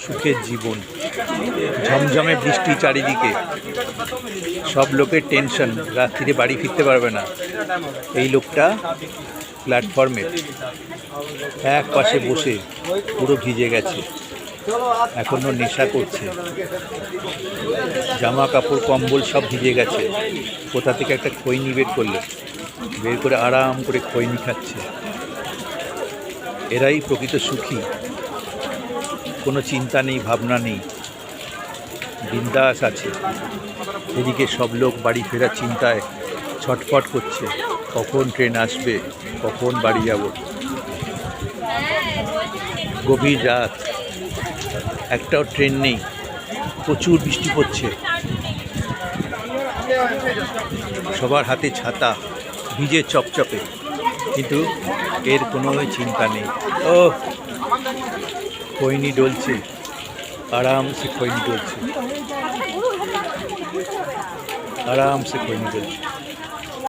সুখের জীবন, ঝমঝমে বৃষ্টি চারিদিকে, সব লোকের টেনশন, রাত্রিরে বাড়ি ফিরতে পারবে না। এই লোকটা প্ল্যাটফর্মে এক পাশে বসে পুরো ভিজে গেছে, এখনো নেশা করছে, জামা কাপড় কম্বল সব ভিজে গেছে। কোথা থেকে একটা খৈনি বের করে আরাম করে খৈনি খাচ্ছে। এরাই প্রকৃত সুখী, কোনো চিন্তা নেই, ভাবনা নেই, বিন্দাস আছে। এদিকে সব লোক বাড়ি ফেরার চিন্তায় ছটফট করছে, কখন ট্রেন আসবে, কখন বাড়ি যাব। গভীর রাত, একটাও ট্রেন নেই, প্রচুর বৃষ্টি পড়ছে, সবার হাতে ছাতা, ভিজে চপচপে, কিন্তু এর কোনো চিন্তা নেই। ও খৈনি ডলছে, আরামসে খৈনি ডলছে, আরামসে খৈনি ডলছে।